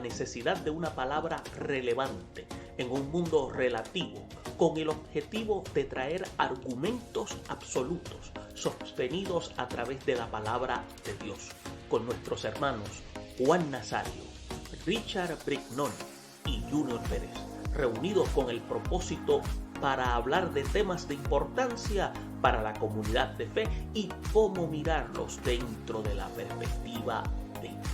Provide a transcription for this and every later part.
necesidad de una palabra relevante en un mundo relativo, con el objetivo de traer argumentos absolutos sostenidos a través de la palabra de Dios, con nuestros hermanos Juan Nazario, Richard Brignone y Junior Pérez, reunidos con el propósito para hablar de temas de importancia para la comunidad de fe y cómo mirarlos dentro de la perspectiva bíblica.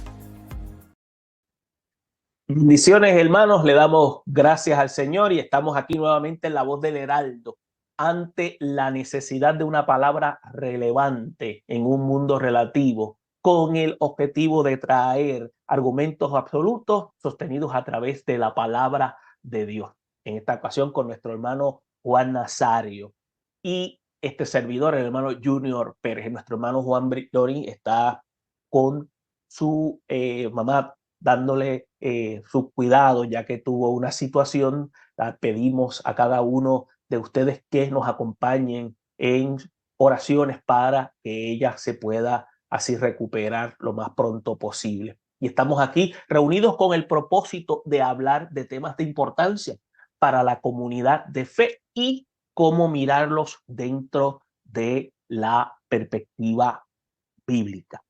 Bendiciones, hermanos, le damos gracias al Señor y estamos aquí nuevamente en La Voz del Heraldo ante la necesidad de una palabra relevante en un mundo relativo, con el objetivo de traer argumentos absolutos sostenidos a través de la palabra de Dios. En esta ocasión con nuestro hermano Juan Nazario y este servidor, el hermano Junior Pérez. Nuestro hermano Juan Brignone está con su mamá, dándole su cuidado, ya que tuvo una situación. Pedimos a cada uno de ustedes que nos acompañen en oraciones para que ella se pueda así recuperar lo más pronto posible. Y estamos aquí reunidos con el propósito de hablar de temas de importancia para la comunidad de fe y cómo mirarlos dentro de la perspectiva bíblica.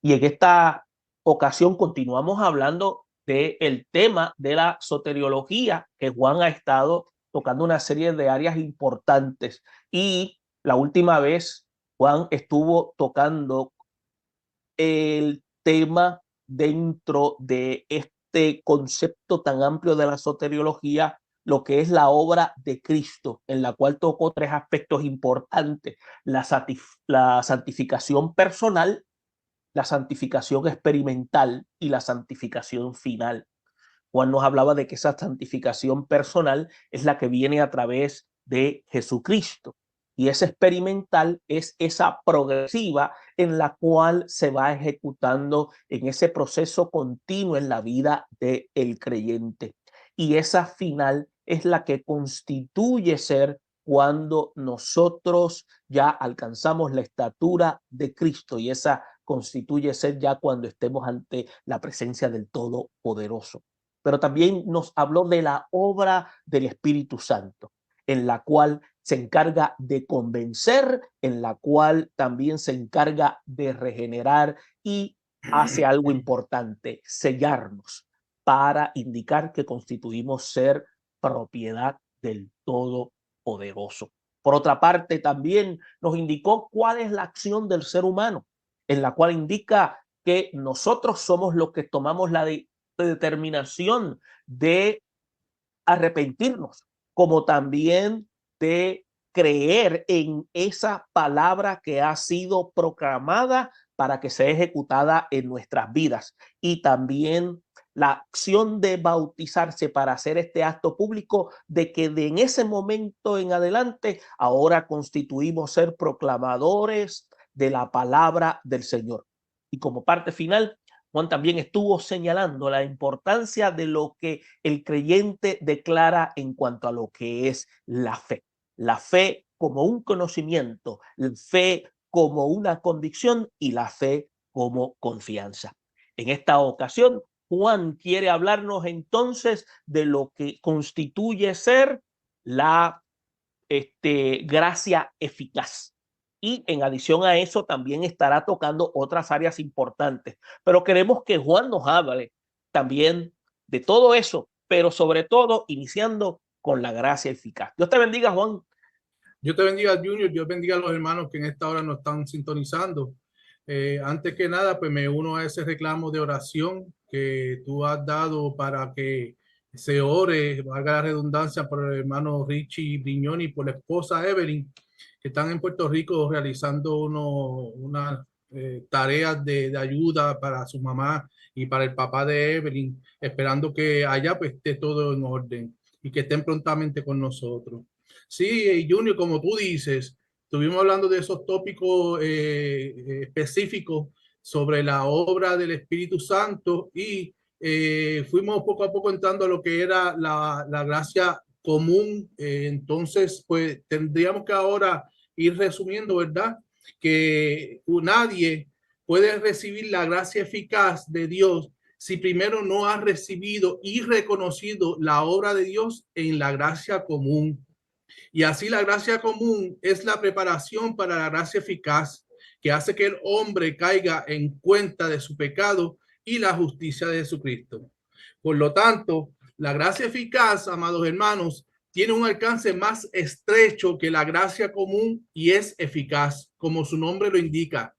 Y en esta ocasión continuamos hablando del tema de la soteriología, que Juan ha estado tocando una serie de áreas importantes. Y la última vez Juan estuvo tocando el tema dentro de este concepto tan amplio de la soteriología, lo que es la obra de Cristo, en la cual tocó tres aspectos importantes: la santificación personal, la santificación experimental y la santificación final. Juan nos hablaba de que esa santificación personal es la que viene a través de Jesucristo, y esa experimental es esa progresiva en la cual se va ejecutando en ese proceso continuo en la vida del creyente, y esa final es la que constituye ser cuando nosotros ya alcanzamos la estatura de Cristo, y esa constituye ser ya cuando estemos ante la presencia del Todopoderoso. Pero también nos habló de la obra del Espíritu Santo, en la cual se encarga de convencer, en la cual también se encarga de regenerar y hace algo importante: sellarnos, para indicar que constituimos ser propiedad del Todopoderoso. Por otra parte, también nos indicó cuál es la acción del ser humano, en la cual indica que nosotros somos los que tomamos la determinación de arrepentirnos, como también de creer en esa palabra que ha sido proclamada para que sea ejecutada en nuestras vidas, y también la acción de bautizarse para hacer este acto público de que en ese momento en adelante ahora constituimos ser proclamadores de la palabra del Señor. Y como parte final, Juan también estuvo señalando la importancia de lo que el creyente declara en cuanto a lo que es la fe. La fe como un conocimiento, la fe como una convicción y la fe como confianza. En esta ocasión, Juan quiere hablarnos entonces de lo que constituye ser la gracia eficaz. Y en adición a eso también estará tocando otras áreas importantes. Pero queremos que Juan nos hable también de todo eso, pero sobre todo iniciando con la gracia eficaz. Dios te bendiga, Juan. Dios te bendiga, Junior. Dios bendiga a los hermanos que en esta hora nos están sintonizando. Antes que nada, pues me uno a ese reclamo de oración que tú has dado para que se ore, valga la redundancia, por el hermano Richie Brignone y por la esposa Evelyn, que están en Puerto Rico realizando unas tareas de ayuda para su mamá y para el papá de Evelyn, esperando que allá pues esté todo en orden y que estén prontamente con nosotros. Sí, Junior, como tú dices, estuvimos hablando de esos tópicos específicos sobre la obra del Espíritu Santo y fuimos poco a poco entrando a lo que era la gracia común. Entonces, pues tendríamos que ahora ir resumiendo, ¿verdad? Que nadie puede recibir la gracia eficaz de Dios si primero no has recibido y reconocido la obra de Dios en la gracia común. Y así la gracia común es la preparación para la gracia eficaz, que hace que el hombre caiga en cuenta de su pecado y la justicia de Jesucristo. Por lo tanto, la gracia eficaz, amados hermanos, tiene un alcance más estrecho que la gracia común y es eficaz, como su nombre lo indica.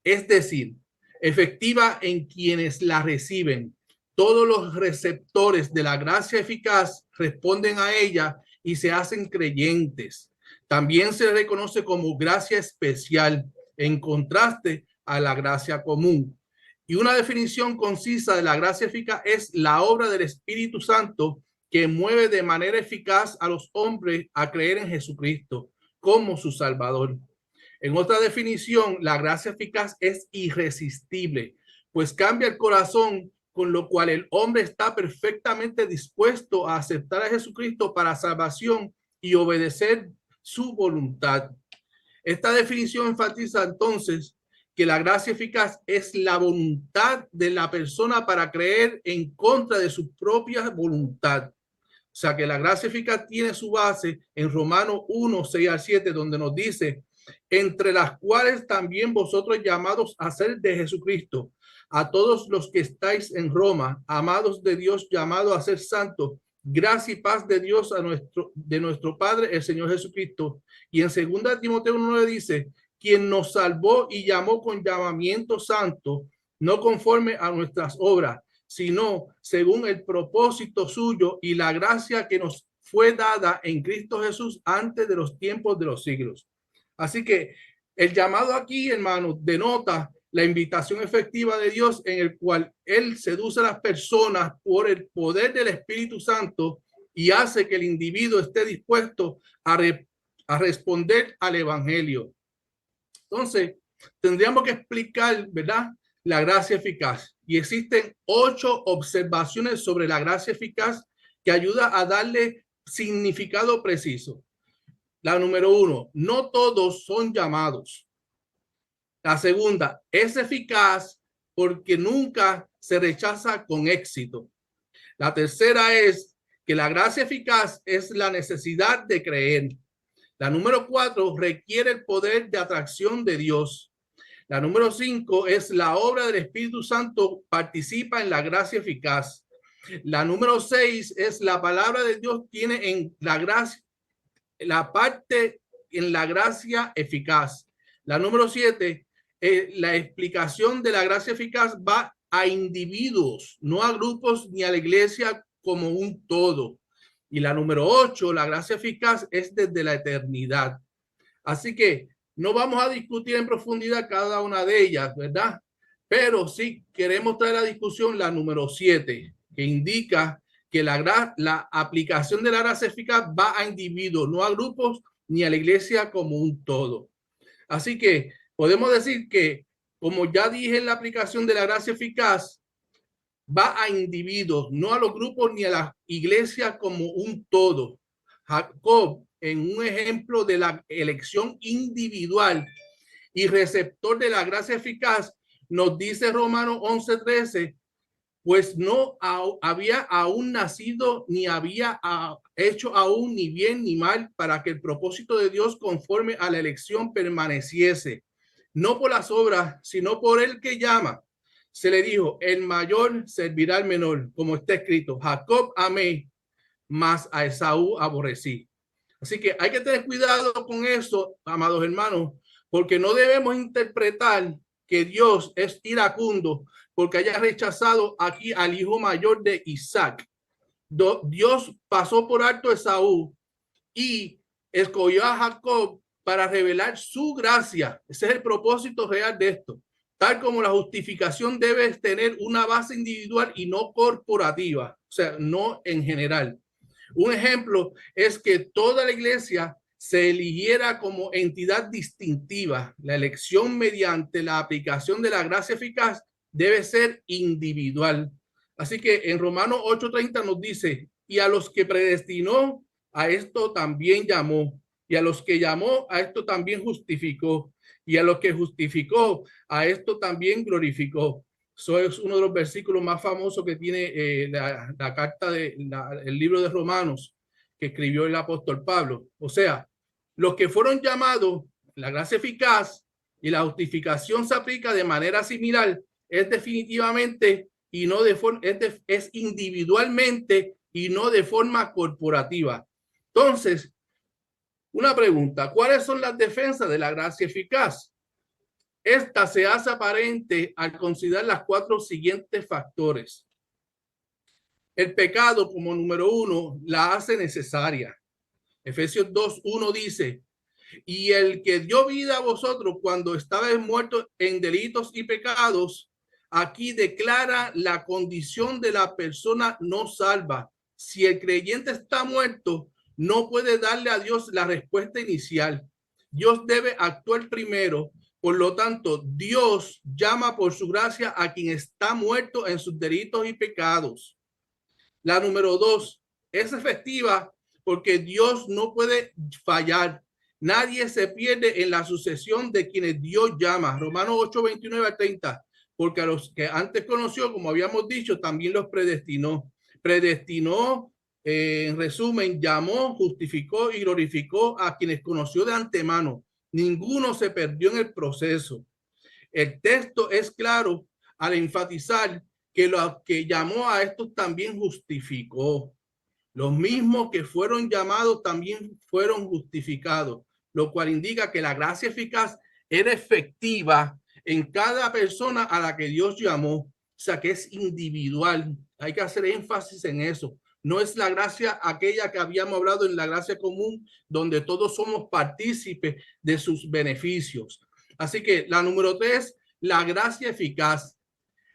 Es decir, efectiva en quienes la reciben. Todos los receptores de la gracia eficaz responden a ella y se hacen creyentes. También se reconoce como gracia especial, en contraste a la gracia común. Y una definición concisa de la gracia eficaz es la obra del Espíritu Santo que mueve de manera eficaz a los hombres a creer en Jesucristo como su Salvador. En otra definición, la gracia eficaz es irresistible, pues cambia el corazón, con lo cual el hombre está perfectamente dispuesto a aceptar a Jesucristo para salvación y obedecer su voluntad. Esta definición enfatiza entonces que la gracia eficaz es la voluntad de la persona para creer en contra de su propia voluntad. O sea que la gracia eficaz tiene su base en Romanos 1, 6 al 7, donde nos dice: entre las cuales también vosotros llamados a ser de Jesucristo, a todos los que estáis en Roma, amados de Dios, llamados a ser santos, gracia y paz de Dios de nuestro Padre, el Señor Jesucristo. Y en 2 Timoteo 1 dice: quien nos salvó y llamó con llamamiento santo, no conforme a nuestras obras, sino según el propósito suyo y la gracia que nos fue dada en Cristo Jesús antes de los tiempos de los siglos. Así que el llamado aquí, hermanos, denota la invitación efectiva de Dios, en el cual Él seduce a las personas por el poder del Espíritu Santo y hace que el individuo esté dispuesto a responder al Evangelio. Entonces, tendríamos que explicar, ¿verdad?, la gracia eficaz. Y existen 8 observaciones sobre la gracia eficaz que ayuda a darle significado preciso. La número 1, no todos son llamados. La segunda, es eficaz porque nunca se rechaza con éxito. La tercera es que la gracia eficaz es la necesidad de creer. La número 4, requiere el poder de atracción de Dios. La número 5 es la obra del Espíritu Santo participa en la gracia eficaz. La número 6 es la palabra de Dios tiene en la gracia la parte en la gracia eficaz. La número 7, la explicación de la gracia eficaz va a individuos, no a grupos ni a la iglesia como un todo. Y la número 8, la gracia eficaz es desde la eternidad. Así que no vamos a discutir en profundidad cada una de ellas, ¿verdad? Pero sí queremos traer a discusión la número 7, que indica que la aplicación de la gracia eficaz va a individuos, no a grupos ni a la iglesia como un todo. Así que podemos decir que, como ya dije en la aplicación de la gracia eficaz, va a individuos, no a los grupos ni a la iglesia como un todo. Jacob, en un ejemplo de la elección individual y receptor de la gracia eficaz, nos dice Romanos 11:13, pues no había aún nacido ni había hecho aún ni bien ni mal para que el propósito de Dios conforme a la elección permaneciese, no por las obras, sino por el que llama. Se le dijo, el mayor servirá al menor, como está escrito, Jacob amé, mas a Esaú aborrecí. Así que hay que tener cuidado con eso, amados hermanos, porque no debemos interpretar que Dios es iracundo porque haya rechazado aquí al hijo mayor de Isaac. Dios pasó por alto a Esaú y escogió a Jacob para revelar su gracia. Ese es el propósito real de esto. Tal como la justificación debe tener una base individual y no corporativa, o sea, no en general. Un ejemplo es que toda la iglesia se eligiera como entidad distintiva. La elección mediante la aplicación de la gracia eficaz debe ser individual. Así que en Romanos 8:30 nos dice, y a los que predestinó, a esto también llamó, y a los que llamó, a esto también justificó, y a los que justificó, a esto también glorificó. Eso es uno de los versículos más famosos que tiene la carta el libro de Romanos que escribió el apóstol Pablo. O sea, los que fueron llamados, la gracia eficaz y la justificación se aplica de manera similar, es definitivamente y no de forma, es individualmente y no de forma corporativa. Entonces, una pregunta, ¿cuáles son las defensas de la gracia eficaz? Esta se hace aparente al considerar las cuatro siguientes factores. El pecado, como número uno, la hace necesaria. Efesios 2:1 dice, y el que dio vida a vosotros cuando estabais muertos en delitos y pecados, aquí declara la condición de la persona no salva. Si el creyente está muerto, no puede darle a Dios la respuesta inicial. Dios debe actuar primero. Por lo tanto, Dios llama por su gracia a quien está muerto en sus delitos y pecados. La número dos, es efectiva porque Dios no puede fallar. Nadie se pierde en la sucesión de quienes Dios llama. Romanos 8:29-30. Porque a los que antes conoció, como habíamos dicho, también los predestinó. Predestinó, en resumen, llamó, justificó y glorificó a quienes conoció de antemano. Ninguno se perdió en el proceso. El texto es claro al enfatizar que los que llamó a estos también justificó. Los mismos que fueron llamados también fueron justificados, lo cual indica que la gracia eficaz era efectiva en cada persona a la que Dios llamó. O sea, que es individual. Hay que hacer énfasis en eso. No es la gracia aquella que habíamos hablado en la gracia común, donde todos somos partícipes de sus beneficios. Así que la número 3, la gracia eficaz.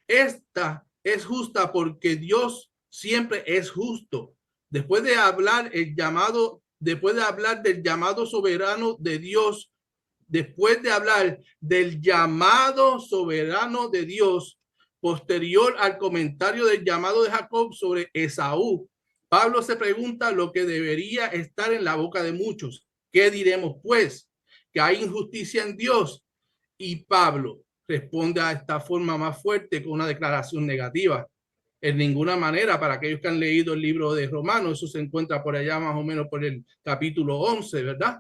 Esta es justa porque Dios siempre es justo. Después de hablar del llamado soberano de Dios, después de hablar del llamado soberano de Dios, posterior al comentario del llamado de Jacob sobre Esaú, Pablo se pregunta lo que debería estar en la boca de muchos. ¿Qué diremos pues? ¿Que hay injusticia en Dios? Y Pablo responde a esta forma más fuerte con una declaración negativa. En ninguna manera, para aquellos que han leído el libro de Romanos, eso se encuentra por allá más o menos por el capítulo 11, ¿verdad?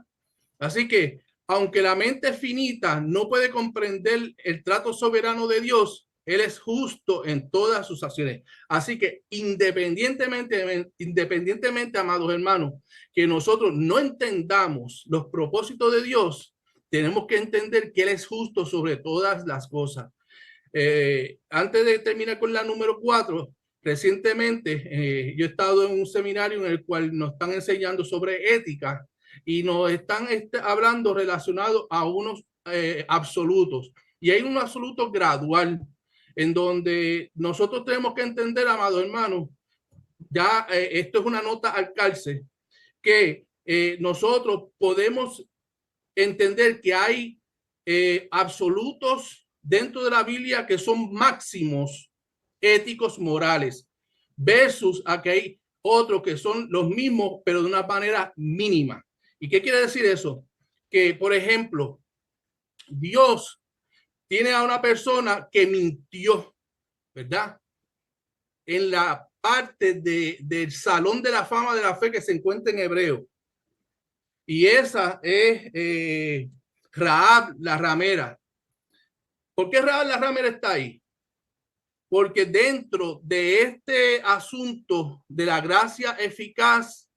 Así que, aunque la mente finita no puede comprender el trato soberano de Dios, Él es justo en todas sus acciones. Así que independientemente, amados hermanos, que nosotros no entendamos los propósitos de Dios, tenemos que entender que Él es justo sobre todas las cosas. Antes de terminar con la número 4, recientemente yo he estado en un seminario en el cual nos están enseñando sobre ética y nos están hablando relacionado a unos absolutos. Y hay un absoluto gradual en donde nosotros tenemos que entender, amado hermano, ya esto es una nota al calce, que nosotros podemos entender que hay absolutos dentro de la Biblia que son máximos éticos morales versus aquí hay otros que son los mismos pero de una manera mínima. ¿Y qué quiere decir eso? Que, por ejemplo, Dios tiene a una persona que mintió, ¿verdad? En la parte del salón de la fama de la fe que se encuentra en Hebreo. Y esa es Rahab la ramera. ¿Por qué Rahab la ramera está ahí? Porque dentro de este asunto de la gracia eficaz,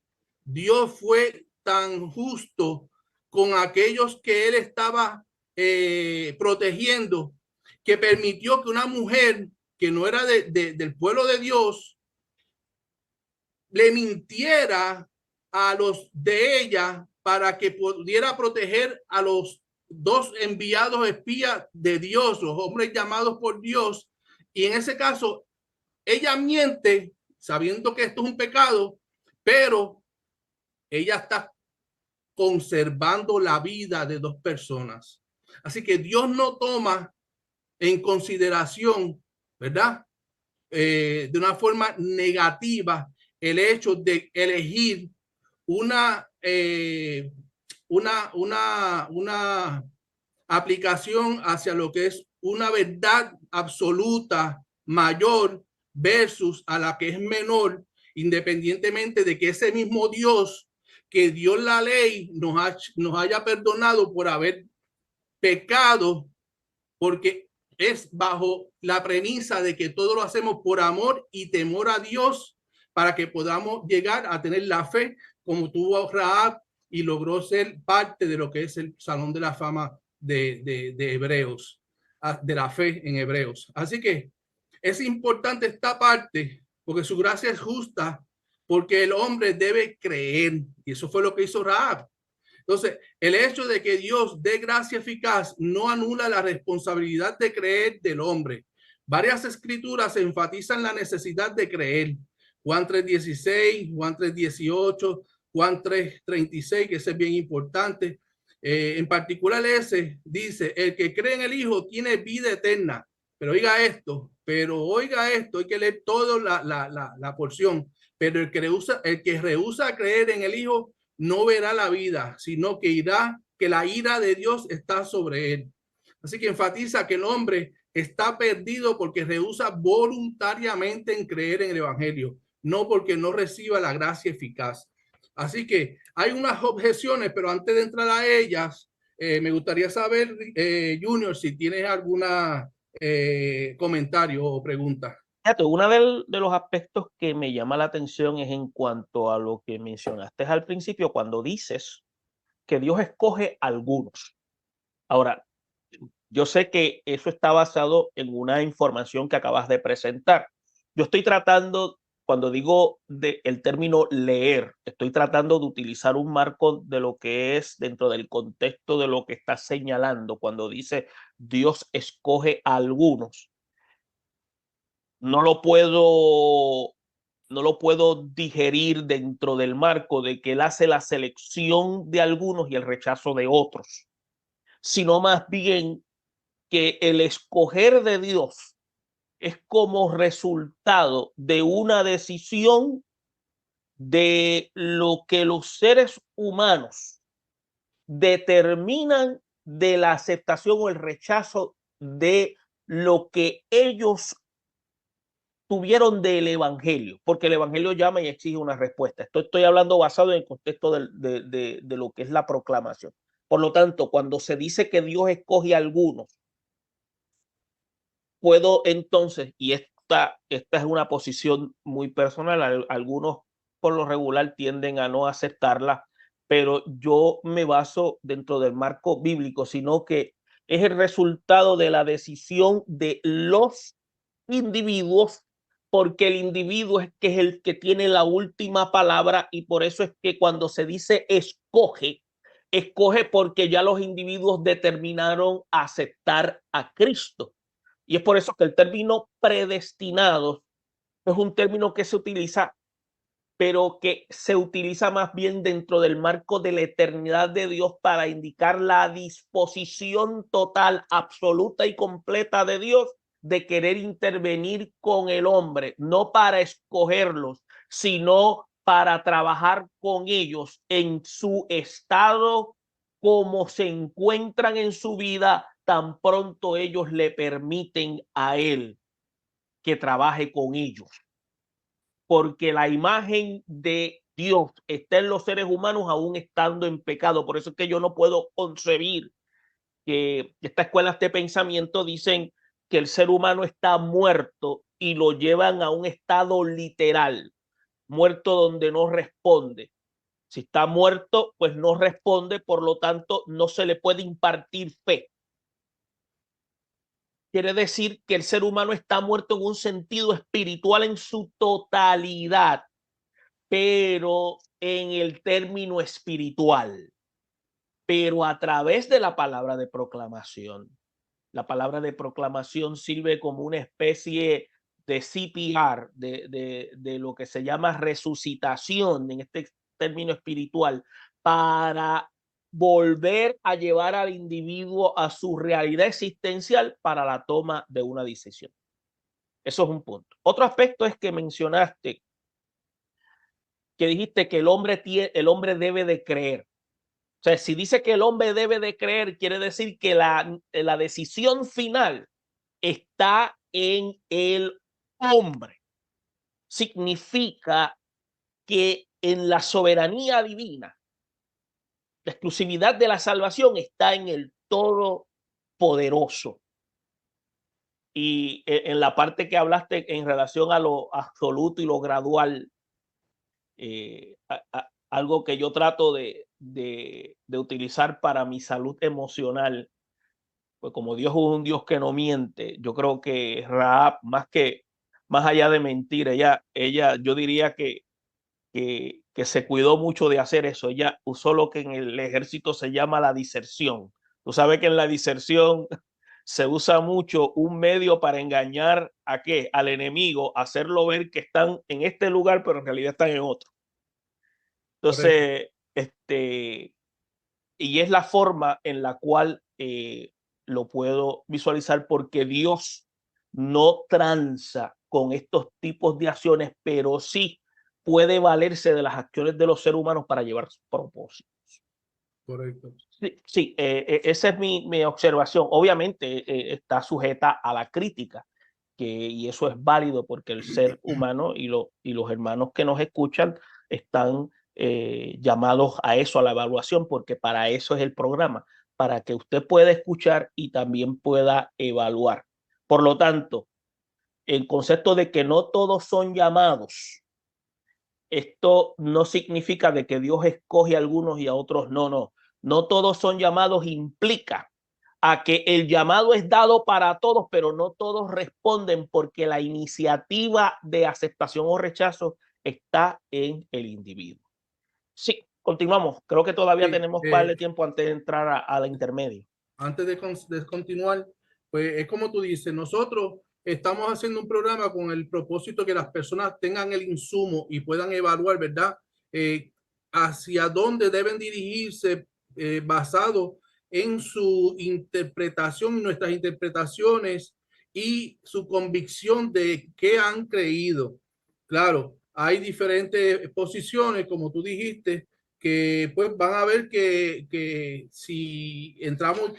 Dios fue tan justo con aquellos que él estaba protegiendo, que permitió que una mujer que no era del pueblo de Dios le mintiera a los de ella para que pudiera proteger a los dos enviados espías de Dios, los hombres llamados por Dios. Y en ese caso, ella miente sabiendo que esto es un pecado, pero ella está conservando la vida de dos personas. Así que Dios no toma en consideración, ¿verdad? De una forma negativa el hecho de elegir una aplicación hacia lo que es una verdad absoluta mayor versus a la que es menor, independientemente de que ese mismo Dios que dio la ley nos haya perdonado por haber pecado, porque es bajo la premisa de que todo lo hacemos por amor y temor a Dios para que podamos llegar a tener la fe como tuvo Rahab y logró ser parte de lo que es el Salón de la Fama de Hebreos, de la fe en Hebreos. Así que es importante esta parte porque su gracia es justa, porque el hombre debe creer, y eso fue lo que hizo Rahab. Entonces, el hecho de que Dios dé gracia eficaz no anula la responsabilidad de creer del hombre. Varias escrituras enfatizan la necesidad de creer. Juan 3:16, Juan 3:18, Juan 3:36, que ese es bien importante. En particular ese dice, el que cree en el Hijo tiene vida eterna. Pero oiga esto, hay que leer toda la porción. Pero el que rehúsa creer en el Hijo no verá la vida, sino que la ira de Dios está sobre él. Así que enfatiza que el hombre está perdido porque rehúsa voluntariamente en creer en el Evangelio, no porque no reciba la gracia eficaz. Así que hay unas objeciones, pero antes de entrar a ellas, me gustaría saber, Junior, si tienes alguna comentario o pregunta. Uno de los aspectos que me llama la atención es en cuanto a lo que mencionaste al principio, cuando dices que Dios escoge a algunos. Ahora, yo sé que eso está basado en una información que acabas de presentar. Yo estoy tratando, cuando digo el término leer, estoy tratando de utilizar un marco de lo que es dentro del contexto de lo que está señalando cuando dice Dios escoge a algunos. No lo puedo digerir dentro del marco de que él hace la selección de algunos y el rechazo de otros, sino más bien que el escoger de Dios es como resultado de una decisión de lo que los seres humanos determinan de la aceptación o el rechazo de lo que ellos tuvieron del evangelio, porque el evangelio llama y exige una respuesta. Estoy hablando basado en el contexto de lo que es la proclamación. Por lo tanto, cuando se dice que Dios escoge a algunos, puedo entonces, y esta es una posición muy personal, algunos por lo regular tienden a no aceptarla, pero yo me baso dentro del marco bíblico, sino que es el resultado de la decisión de los individuos, porque el individuo es el que tiene la última palabra, y por eso es que cuando se dice escoge porque ya los individuos determinaron aceptar a Cristo. Y es por eso que el término predestinado es un término que se utiliza, pero que se utiliza más bien dentro del marco de la eternidad de Dios para indicar la disposición total, absoluta y completa de Dios de querer intervenir con el hombre, no para escogerlos, sino para trabajar con ellos en su estado, como se encuentran en su vida, tan pronto ellos le permiten a él que trabaje con ellos. Porque la imagen de Dios está en los seres humanos aún estando en pecado. Por eso es que yo no puedo concebir que estas escuelas de pensamiento dicen que el ser humano está muerto y lo llevan a un estado literal, muerto donde no responde. Si está muerto, pues no responde, por lo tanto no se le puede impartir fe. Quiere decir que el ser humano está muerto en un sentido espiritual en su totalidad, pero en el término espiritual, pero a través de la palabra de proclamación. La palabra de proclamación sirve como una especie de CPR, de lo que se llama resucitación en este término espiritual, para volver a llevar al individuo a su realidad existencial para la toma de una decisión. Eso es un punto. Otro aspecto es que mencionaste, que dijiste que el hombre debe de creer. O sea, si dice que el hombre debe de creer, quiere decir que la decisión final está en el hombre. Significa que en la soberanía divina, la exclusividad de la salvación está en el Todopoderoso. Y en la parte que hablaste en relación a lo absoluto y lo gradual, algo que yo trato de utilizar para mi salud emocional, pues como Dios es un Dios que no miente, yo creo que Rahab, más allá de mentir, ella yo diría que se cuidó mucho de hacer eso. Ella usó lo que en el ejército se llama la diserción. Tú sabes que en la diserción se usa mucho un medio para engañar ¿a qué? Al enemigo, hacerlo ver que están en este lugar, pero en realidad están en otro. Entonces, y es la forma en la cual lo puedo visualizar, porque Dios no tranza con estos tipos de acciones, pero sí puede valerse de las acciones de los seres humanos para llevar sus propósitos. Correcto. Sí, esa es mi observación. Obviamente está sujeta a la crítica, y eso es válido porque el ser humano y los hermanos que nos escuchan están llamados a eso, a la evaluación, porque para eso es el programa, para que usted pueda escuchar y también pueda evaluar. Por lo tanto, el concepto de que no todos son llamados, esto no significa de que Dios escoge a algunos y a otros no, no. No todos son llamados implica a que el llamado es dado para todos, pero no todos responden, porque la iniciativa de aceptación o rechazo está en el individuo. Sí, continuamos. Creo que todavía tenemos un par de tiempo antes de entrar a la intermedia. Antes de continuar, pues es como tú dices, nosotros estamos haciendo un programa con el propósito que las personas tengan el insumo y puedan evaluar, ¿verdad? Hacia dónde deben dirigirse basado en su interpretación y nuestras interpretaciones y su convicción de qué han creído. Claro, hay diferentes posiciones, como tú dijiste, que pues van a ver que si entramos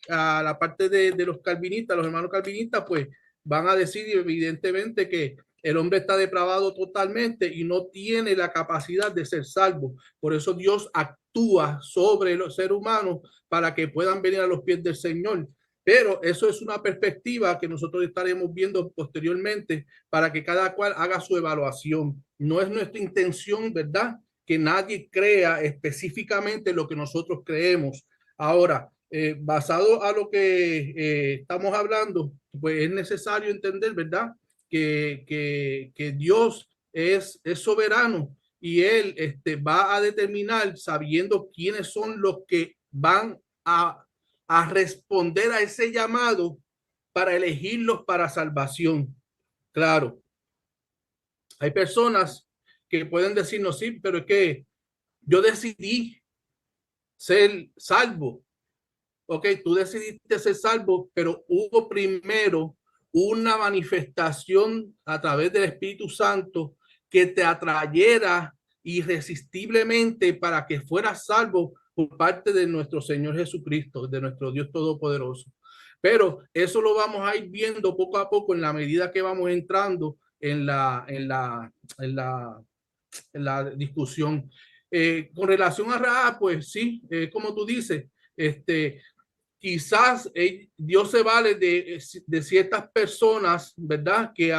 a la parte de los calvinistas, los hermanos calvinistas, pues van a decir evidentemente que el hombre está depravado totalmente y no tiene la capacidad de ser salvo. Por eso Dios actúa sobre los seres humanos para que puedan venir a los pies del Señor. Pero eso es una perspectiva que nosotros estaremos viendo posteriormente para que cada cual haga su evaluación. No es nuestra intención, ¿verdad?, que nadie crea específicamente lo que nosotros creemos. Ahora, basado a lo que estamos hablando, pues es necesario entender, ¿verdad?, que Dios es soberano y Él va a determinar, sabiendo quiénes son los que van a responder a ese llamado para elegirlos para salvación. Claro, hay personas que pueden decirnos, sí, pero es que yo decidí ser salvo. Ok, tú decidiste ser salvo, pero hubo primero una manifestación a través del Espíritu Santo que te atrayera irresistiblemente para que fueras salvo por parte de nuestro Señor Jesucristo, de nuestro Dios Todopoderoso. Pero eso lo vamos a ir viendo poco a poco en la medida que vamos entrando en la discusión. Con relación a Rahab, pues sí, como tú dices, quizás Dios se vale de ciertas personas, ¿verdad?, que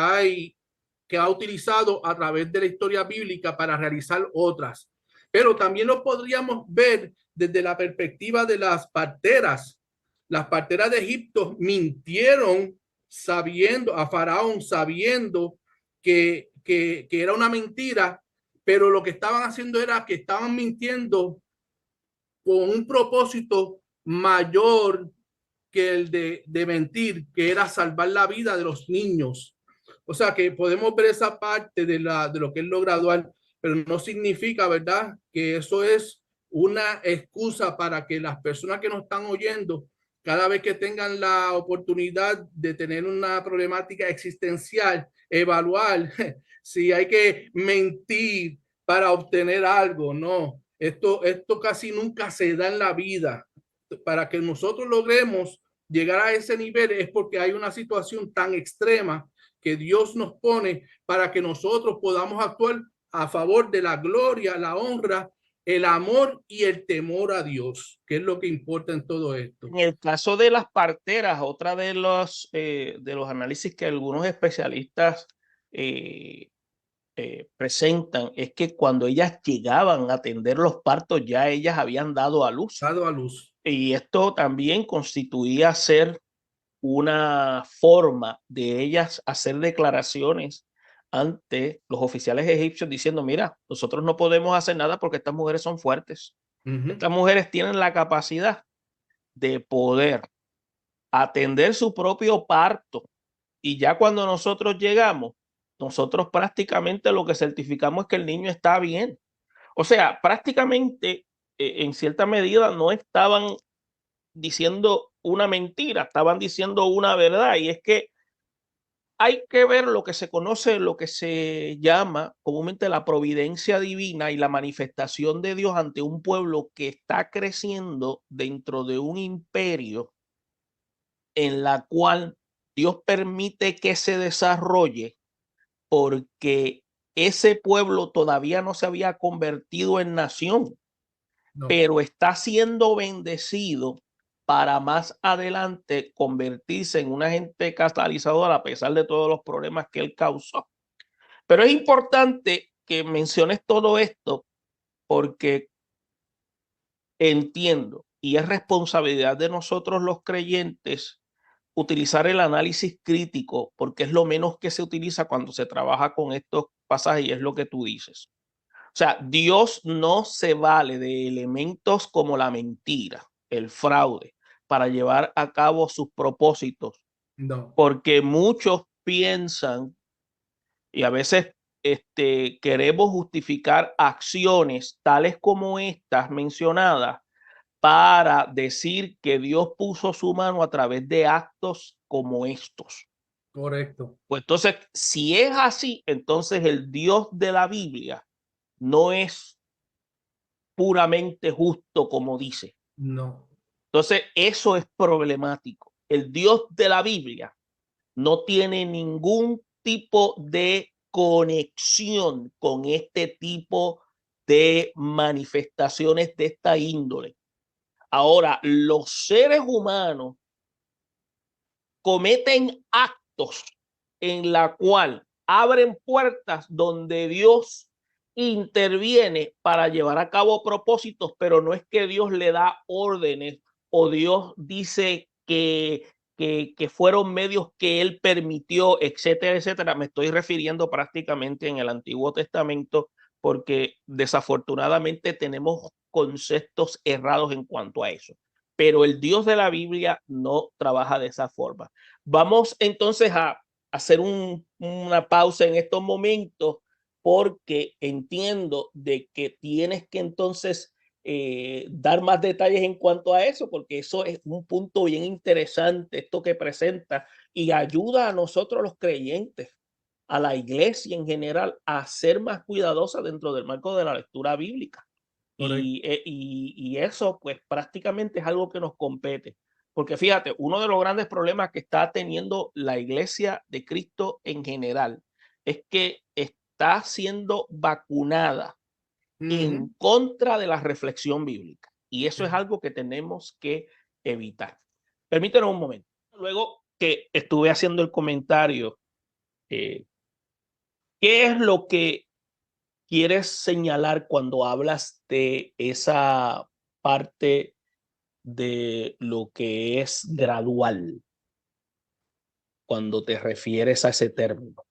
ha utilizado a través de la historia bíblica para realizar otras. Pero también lo podríamos ver desde la perspectiva de las parteras. Las parteras de Egipto mintieron sabiendo, a Faraón sabiendo que era una mentira, pero lo que estaban haciendo era que estaban mintiendo con un propósito mayor que el de mentir, que era salvar la vida de los niños. O sea que podemos ver esa parte de lo que es lo gradual, pero no significa, ¿verdad?, que eso es una excusa para que las personas que nos están oyendo, cada vez que tengan la oportunidad de tener una problemática existencial, evaluar si hay que mentir para obtener algo. No, esto casi nunca se da en la vida. Para que nosotros logremos llegar a ese nivel es porque hay una situación tan extrema que Dios nos pone para que nosotros podamos actuar a favor de la gloria, la honra, el amor y el temor a Dios, que es lo que importa en todo esto. En el caso de las parteras, otra de los análisis que algunos especialistas presentan es que cuando ellas llegaban a atender los partos, ya ellas habían dado a luz. Dado a luz. Y esto también constituía ser una forma de ellas hacer declaraciones ante los oficiales egipcios diciendo, mira, nosotros no podemos hacer nada porque estas mujeres son fuertes. Estas mujeres tienen la capacidad de poder atender su propio parto. Y ya cuando nosotros llegamos, nosotros prácticamente lo que certificamos es que el niño está bien. O sea, prácticamente en cierta medida no estaban diciendo una mentira, estaban diciendo una verdad. Y es que hay que ver lo que se conoce, lo que se llama comúnmente la providencia divina y la manifestación de Dios ante un pueblo que está creciendo dentro de un imperio en la cual Dios permite que se desarrolle porque ese pueblo todavía no se había convertido en nación, pero está siendo bendecido para más adelante convertirse en un agente catalizador a pesar de todos los problemas que él causó. Pero es importante que menciones todo esto porque entiendo y es responsabilidad de nosotros los creyentes utilizar el análisis crítico porque es lo menos que se utiliza cuando se trabaja con estos pasajes y es lo que tú dices. O sea, Dios no se vale de elementos como la mentira, el fraude, para llevar a cabo sus propósitos. No. Porque muchos piensan y a veces queremos justificar acciones tales como estas mencionadas para decir que Dios puso su mano a través de actos como estos. Correcto. Pues entonces, si es así, entonces el Dios de la Biblia no es puramente justo como dice. No. Entonces, eso es problemático. El Dios de la Biblia no tiene ningún tipo de conexión con este tipo de manifestaciones de esta índole. Ahora, los seres humanos cometen actos en la cual abren puertas donde Dios interviene para llevar a cabo propósitos, pero no es que Dios le da órdenes o Dios dice que fueron medios que él permitió, etcétera, etcétera. Me estoy refiriendo prácticamente en el Antiguo Testamento porque desafortunadamente tenemos conceptos errados en cuanto a eso. Pero el Dios de la Biblia no trabaja de esa forma. Vamos entonces a hacer una pausa en estos momentos porque entiendo de que tienes que entonces dar más detalles en cuanto a eso, porque eso es un punto bien interesante, esto que presenta y ayuda a nosotros los creyentes, a la iglesia en general, a ser más cuidadosa dentro del marco de la lectura bíblica. Y eso pues prácticamente es algo que nos compete. Porque fíjate, uno de los grandes problemas que está teniendo la iglesia de Cristo en general es que está siendo vacunada en contra de la reflexión bíblica. Y eso es algo que tenemos que evitar. Permítanos un momento. Luego que estuve haciendo el comentario, ¿qué es lo que quieres señalar cuando hablas de esa parte de lo que es gradual, cuando te refieres a ese término?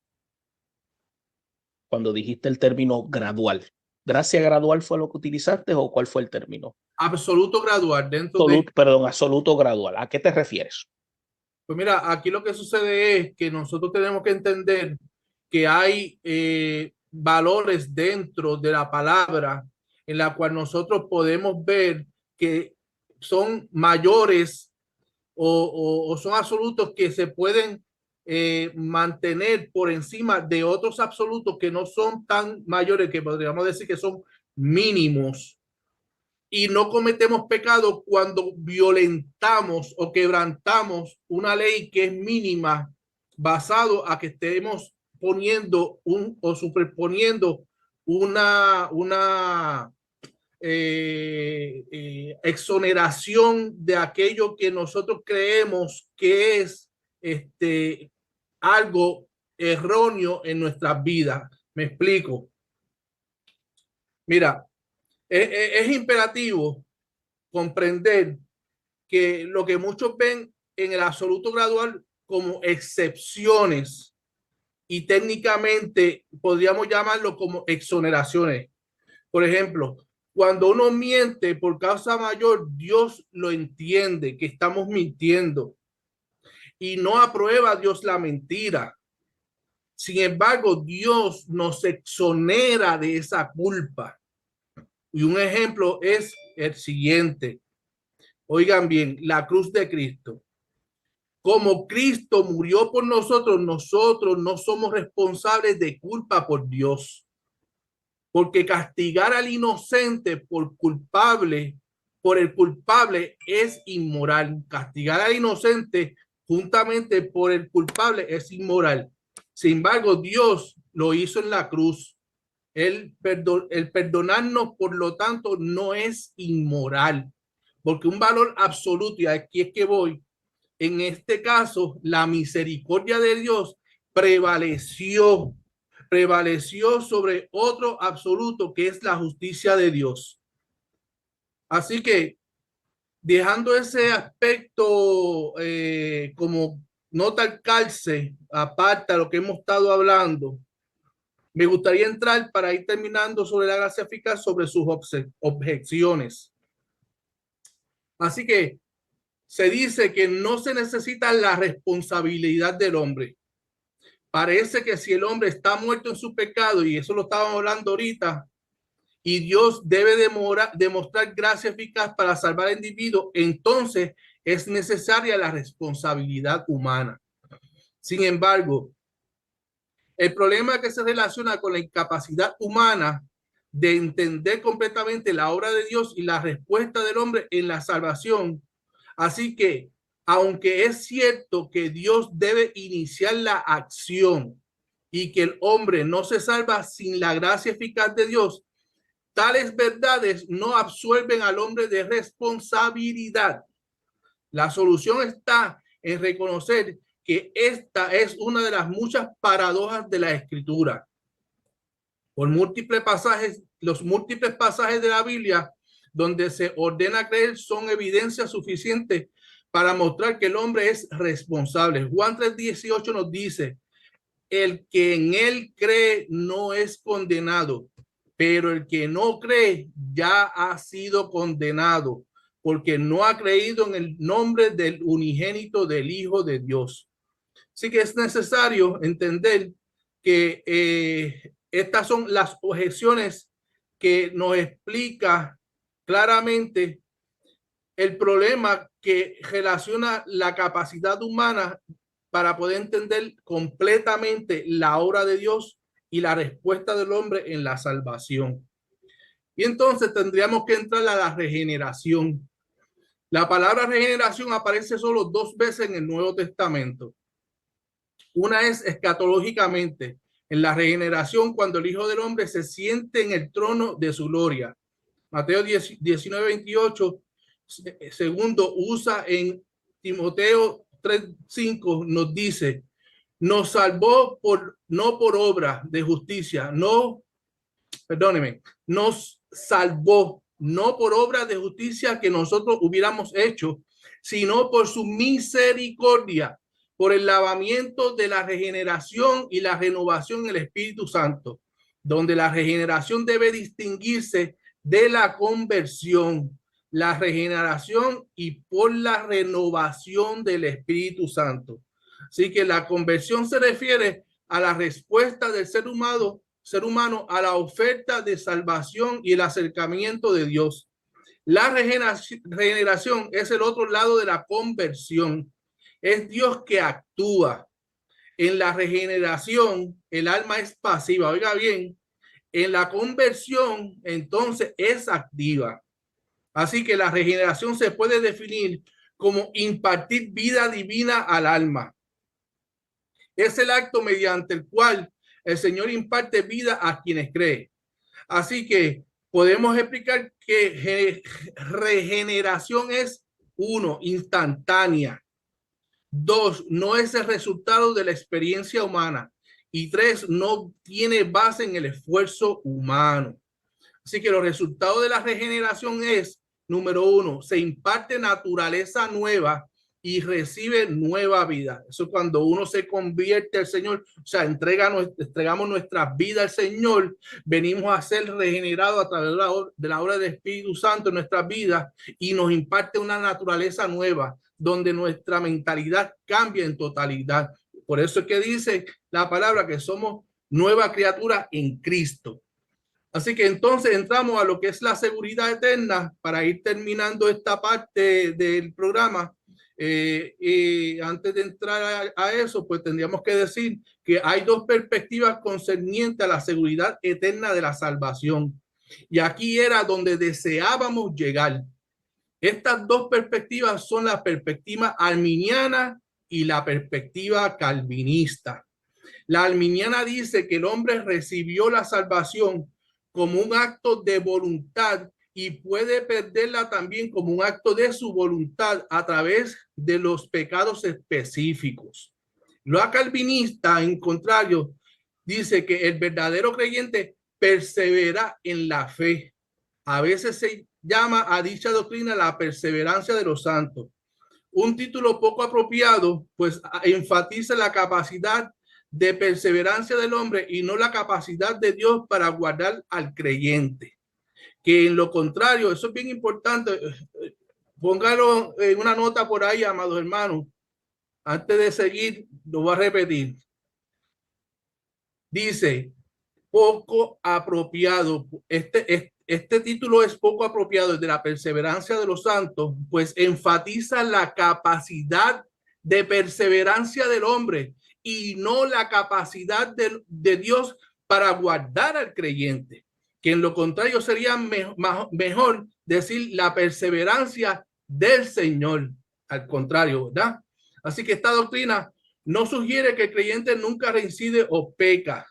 Cuando dijiste el término gradual. ¿Gracia gradual fue lo que utilizaste o cuál fue el término? Absoluto gradual dentro Absoluto, perdón, absoluto gradual. ¿A qué te refieres? Pues mira, aquí lo que sucede es que nosotros tenemos que entender que hay valores dentro de la palabra en la cual nosotros podemos ver que son mayores o son absolutos que se pueden mantener por encima de otros absolutos que no son tan mayores, que podríamos decir que son mínimos. y no cometemos pecado cuando violentamos o quebrantamos una ley que es mínima, basado a que estemos poniendo o superponiendo una exoneración de aquello que nosotros creemos que es algo erróneo en nuestras vidas. Me explico. Mira, es imperativo comprender que lo que muchos ven en el absoluto gradual como excepciones y técnicamente podríamos llamarlo como exoneraciones. Por ejemplo, cuando uno miente por causa mayor, Dios lo entiende que estamos mintiendo y no aprueba Dios la mentira. Sin embargo, Dios nos exonera de esa culpa. Y un ejemplo es el siguiente. Oigan bien, la cruz de Cristo. Como Cristo murió por nosotros, nosotros no somos responsables de culpa por Dios. Porque castigar al inocente por el culpable es inmoral. Castigar al inocente juntamente por el culpable es inmoral. Sin embargo, Dios lo hizo en la cruz. El perdonarnos, por lo tanto, no es inmoral, porque un valor absoluto, y aquí es que voy, en este caso, la misericordia de Dios prevaleció sobre otro absoluto, que es la justicia de Dios. Así que, dejando ese aspecto como nota al calce, aparte de lo que hemos estado hablando, me gustaría entrar para ir terminando sobre la gracia eficaz, sobre sus objeciones. Así que se dice que no se necesita la responsabilidad del hombre. Parece que si el hombre está muerto en su pecado, y eso lo estábamos hablando ahorita, y Dios debe demostrar gracia eficaz para salvar al individuo, entonces es necesaria la responsabilidad humana. Sin embargo, el problema que se relaciona con la incapacidad humana de entender completamente la obra de Dios y la respuesta del hombre en la salvación. Así que, aunque es cierto que Dios debe iniciar la acción y que el hombre no se salva sin la gracia eficaz de Dios, tales verdades no absuelven al hombre de responsabilidad. La solución está en reconocer que esta es una de las muchas paradojas de la Escritura. Por múltiples pasajes, los múltiples pasajes de la Biblia donde se ordena creer son evidencia suficiente para mostrar que el hombre es responsable. Juan 3:18 nos dice: el que en él cree no es condenado, pero el que no cree ya ha sido condenado, porque no ha creído en el nombre del unigénito del Hijo de Dios. Así que es necesario entender que estas son las objeciones que nos explica claramente el problema que relaciona la capacidad humana para poder entender completamente la obra de Dios y la respuesta del hombre en la salvación. Y entonces tendríamos que entrar a la regeneración. La palabra regeneración aparece solo 2 veces en el Nuevo Testamento. Una es escatológicamente, en la regeneración, cuando el Hijo del Hombre se siente en el trono de su gloria. Mateo 19:28. Segundo, usa en Timoteo 3:5, nos dice: nos salvó no por obra de justicia, nos salvó no por obra de justicia que nosotros hubiéramos hecho, sino por su misericordia, por el lavamiento de la regeneración y la renovación en el Espíritu Santo, donde la regeneración debe distinguirse de la conversión, la regeneración y por la renovación del Espíritu Santo. Así que la conversión se refiere a la respuesta del ser humano a la oferta de salvación y el acercamiento de Dios. La regeneración es el otro lado de la conversión. Es Dios que actúa. En la regeneración, el alma es pasiva. Oiga bien, en la conversión, entonces es activa. Así que la regeneración se puede definir como impartir vida divina al alma. Es el acto mediante el cual el Señor imparte vida a quienes creen. Así que podemos explicar que regeneración es, uno, instantánea. Dos, no es el resultado de la experiencia humana. Y tres, no tiene base en el esfuerzo humano. Así que los resultados de la regeneración es, número uno, se imparte naturaleza nueva y recibe nueva vida. Eso es cuando uno se convierte al Señor, o sea, entregamos nuestra vida al Señor, venimos a ser regenerados a través de la obra del Espíritu Santo en nuestras vidas y nos imparte una naturaleza nueva, donde nuestra mentalidad cambia en totalidad. Por eso es que dice la palabra que somos nueva criatura en Cristo. Así que entonces entramos a lo que es la seguridad eterna para ir terminando esta parte del programa. Y antes de entrar a eso, pues tendríamos que decir que hay dos perspectivas concernientes a la seguridad eterna de la salvación. Y aquí era donde deseábamos llegar. Estas dos perspectivas son la perspectiva arminiana y la perspectiva calvinista. La arminiana dice que el hombre recibió la salvación como un acto de voluntad y puede perderla también como un acto de su voluntad a través de los pecados específicos. La calvinista, en contrario, dice que el verdadero creyente persevera en la fe. A veces se llama a dicha doctrina la perseverancia de los santos. Un título poco apropiado, pues enfatiza la capacidad de perseverancia del hombre y no la capacidad de Dios para guardar al creyente. Que en lo contrario, eso es bien importante, póngalo en una nota por ahí, amados hermanos. Antes de seguir, lo voy a repetir. Dice, poco apropiado. Este título es poco apropiado de la perseverancia de los santos, pues enfatiza la capacidad de perseverancia del hombre y no la capacidad de Dios para guardar al creyente, que en lo contrario sería mejor decir la perseverancia del Señor, al contrario, ¿verdad? Así que esta doctrina no sugiere que el creyente nunca reincide o peca.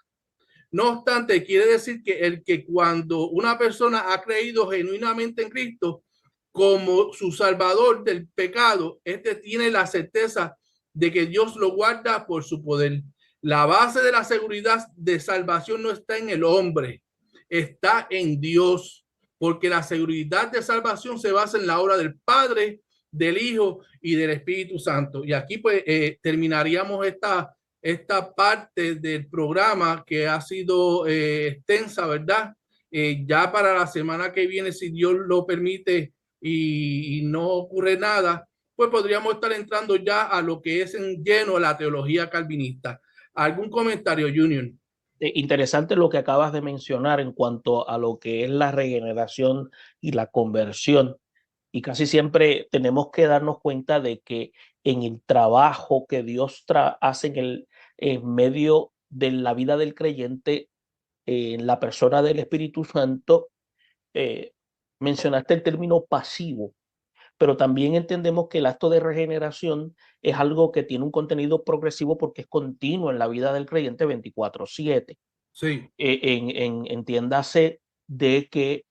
No obstante, quiere decir que cuando una persona ha creído genuinamente en Cristo como su salvador del pecado, este tiene la certeza de que Dios lo guarda por su poder. La base de la seguridad de salvación no está en el hombre, está en Dios, porque la seguridad de salvación se basa en la obra del Padre, del Hijo y del Espíritu Santo. Y aquí pues terminaríamos esta parte del programa que ha sido extensa, ¿verdad? Ya para la semana que viene, si Dios lo permite y no ocurre nada, pues podríamos estar entrando ya a lo que es en lleno la teología calvinista. ¿Algún comentario, Junior? Interesante lo que acabas de mencionar en cuanto a lo que es la regeneración y la conversión. Y casi siempre tenemos que darnos cuenta de que en el trabajo que Dios hace en medio de la vida del creyente, en la persona del Espíritu Santo, mencionaste el término pasivo, pero también entendemos que el acto de regeneración es algo que tiene un contenido progresivo porque es continuo en la vida del creyente 24/7. Sí. Entiéndase de que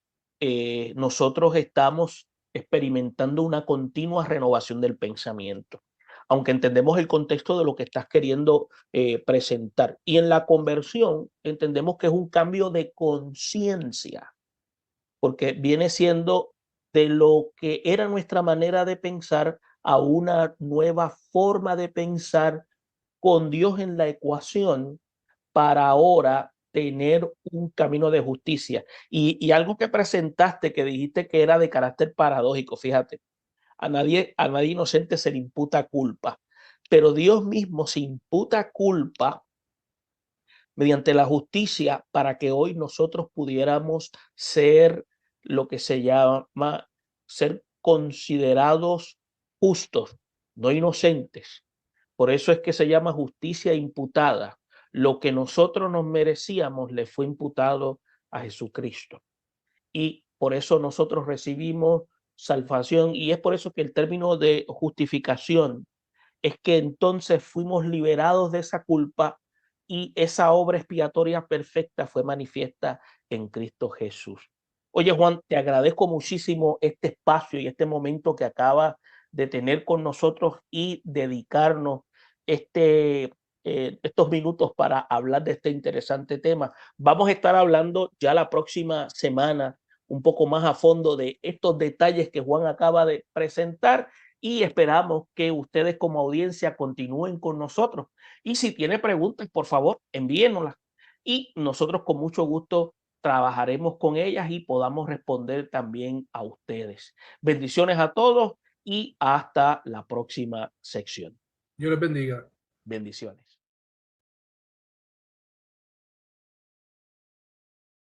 nosotros estamos experimentando una continua renovación del pensamiento, aunque entendemos el contexto de lo que estás queriendo presentar. Y en la conversión entendemos que es un cambio de conciencia, porque viene siendo de lo que era nuestra manera de pensar a una nueva forma de pensar con Dios en la ecuación para ahora tener un camino de justicia. Y algo que presentaste, que dijiste que era de carácter paradójico, fíjate, a nadie inocente se le imputa culpa, pero Dios mismo se imputa culpa mediante la justicia para que hoy nosotros pudiéramos ser lo que se llama ser considerados justos, no inocentes. Por eso es que se llama justicia imputada. Lo que nosotros nos merecíamos le fue imputado a Jesucristo. Y por eso nosotros recibimos salvación, y es por eso que el término de justificación es que entonces fuimos liberados de esa culpa y esa obra expiatoria perfecta fue manifiesta en Cristo Jesús. Oye, Juan, te agradezco muchísimo este espacio y este momento que acabas de tener con nosotros y dedicarnos estos minutos para hablar de este interesante tema. Vamos a estar hablando ya la próxima semana un poco más a fondo de estos detalles que Juan acaba de presentar y esperamos que ustedes como audiencia continúen con nosotros. Y si tiene preguntas, por favor, envíenoslas y nosotros con mucho gusto trabajaremos con ellas y podamos responder también a ustedes. Bendiciones a todos y hasta la próxima sección. Dios les bendiga. Bendiciones.